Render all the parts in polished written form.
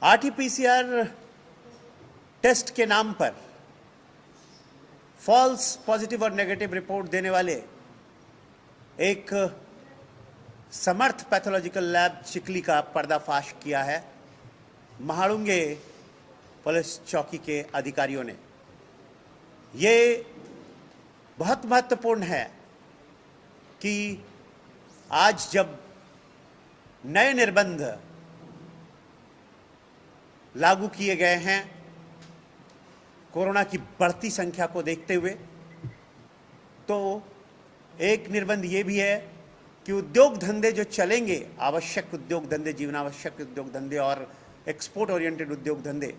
RTPCR test के नाम पर फॉल्स पॉजिटिव और नेगेटिव रिपोर्ट देने वाले एक समर्थ पैथोलॉजिकल लैब चिखली का पर्दाफाश किया है महाड़ुंगे पुलिस चौकी के अधिकारियों ने। ये बहुत महत्वपूर्ण है कि आज जब नए निर्बंध लागू किए गए हैं कोरोना की बढ़ती संख्या को देखते हुए, तो एक निर्बंध ये भी है कि उद्योग धंधे जो चलेंगे, आवश्यक उद्योग धंधे, जीवनावश्यक उद्योग धंधे और एक्सपोर्ट ओरिएंटेड उद्योग धंधे,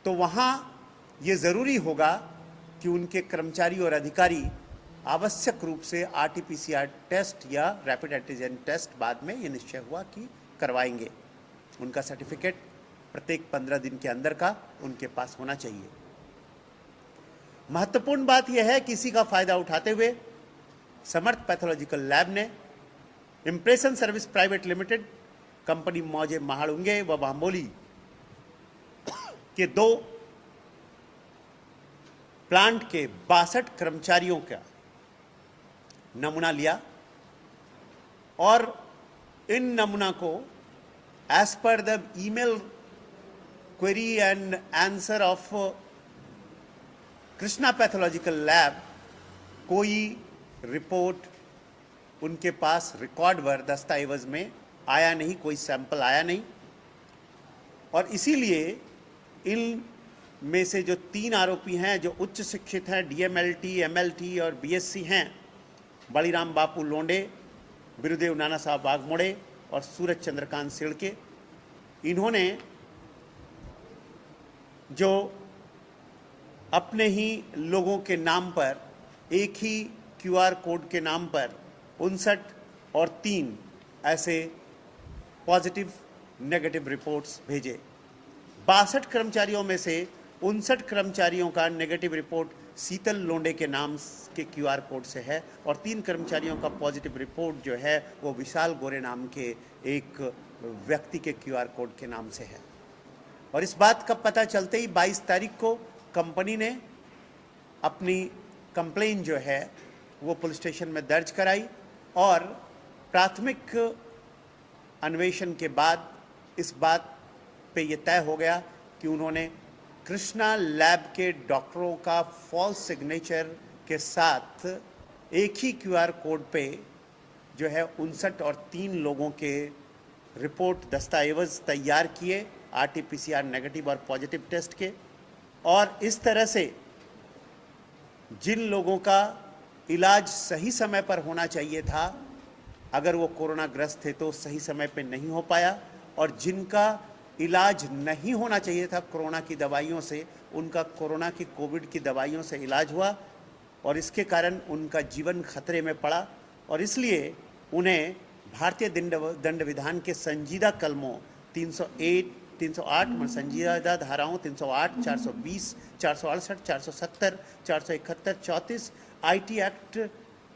तो वहाँ ये ज़रूरी होगा कि उनके कर्मचारी और अधिकारी आवश्यक रूप से आरटीपीसीआर टेस्ट या रैपिड एंटीजन टेस्ट बाद में ये निश्चय हुआ कि करवाएंगे। उनका सर्टिफिकेट प्रत्येक 15 दिन के अंदर का उनके पास होना चाहिए। महत्वपूर्ण बात यह है कि इसी का फायदा उठाते हुए समर्थ पैथोलॉजिकल लैब ने impression service private limited, company मौजे महाड़ुंगे व बांबोली के 2 प्लांट के 62 कर्मचारियों का नमूना लिया और इन नमूना को as per the email query and answer of Krishna pathological lab कोई रिपोर्ट उनके पास रिकॉर्डवर दस्तावेज में आया नहीं, कोई सैंपल आया नहीं। और इसीलिए इन में से जो 3 आरोपी हैं जो उच्च शिक्षित हैं, डीएमएलटी, एमएलटी और बीएससी हैं, बड़ीराम बापू लोंडे, बिरुदेव नाना साहब बागमोड़े और सूरज चंद्रकांत सिड़के, इन्होंने जो अपने ही लोगों के नाम पर एक ही क्यूआर कोड के नाम पर 59 और 3 ऐसे पॉजिटिव नेगेटिव रिपोर्ट्स भेजे। 62 कर्मचारियों में से 59 कर्मचारियों का नेगेटिव रिपोर्ट शीतल लोंडे के नाम के क्यूआर कोड से है और 3 कर्मचारियों का पॉजिटिव रिपोर्ट जो है वो विशाल गोरे नाम के एक व्यक्ति के क्यूआर कोड के नाम से है। और इस बात का पता चलते ही 22 तारीख को कंपनी ने अपनी कंप्लेन जो है वो पुलिस स्टेशन में दर्ज कराई और प्राथमिक अन्वेषण के बाद इस बात पे ये तय हो गया कि उन्होंने कृष्णा लैब के डॉक्टरों का फॉल्स सिग्नेचर के साथ एक ही क्यूआर कोड पे जो है 59 और 3 लोगों के रिपोर्ट दस्तावेज तैयार किए आरटीपीसीआर नेगेटिव और पॉजिटिव टेस्ट के। और इस तरह से जिन लोगों का इलाज सही समय पर होना चाहिए था, अगर वो कोरोना ग्रस्त थे तो सही समय पे नहीं हो पाया, और जिनका इलाज नहीं होना चाहिए था कोरोना की दवाइयों से, उनका कोरोना की कोविड की दवाइयों से इलाज हुआ और इसके कारण उनका जीवन खतरे में पड़ा। और इसलिए उन्हें भारतीय दंड विधान के संजीदा कलमों 308, 308 संजीदा धाराओं 308, 420, 468, 470, 471, 34, आईटी एक्ट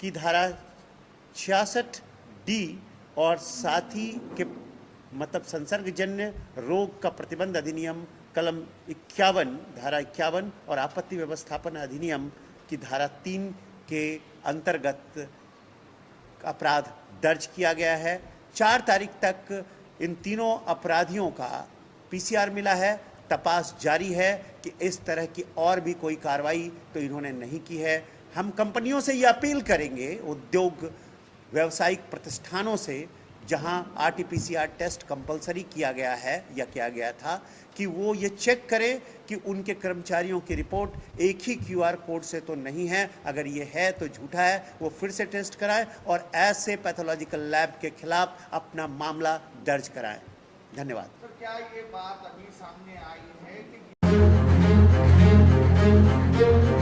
की धारा 66 डी और साथ ही के मतलब संसर्गजन्य रोग का प्रतिबंध अधिनियम कलम 51, धारा 51 और आपत्ति व्यवस्थापन अधिनियम की धारा 3 के अंतर्गत अपराध दर्ज किया गया है। 4 तारीख तक इन तीनों अपराधियों का पीसीआर मिला है। तपास जारी है कि इस तरह की और भी कोई कार्रवाई तो इन्होंने नहीं की है। हम कंपनियों से ये अपील करेंगे, उद्योग व्यावसायिक प्रतिष्ठानों से जहां आरटीपीसीआर टेस्ट कंपलसरी किया गया है या किया गया था, कि वो ये चेक करें कि उनके कर्मचारियों की रिपोर्ट एक ही क्यूआर कोड से तो नहीं है। अगर ये है तो झूठा है, वो फिर से टेस्ट कराएं और ऐसे पैथोलॉजिकल लैब के खिलाफ अपना मामला दर्ज कराएं। धन्यवाद। सर, क्या ये बात अभी सामने आई है कि है।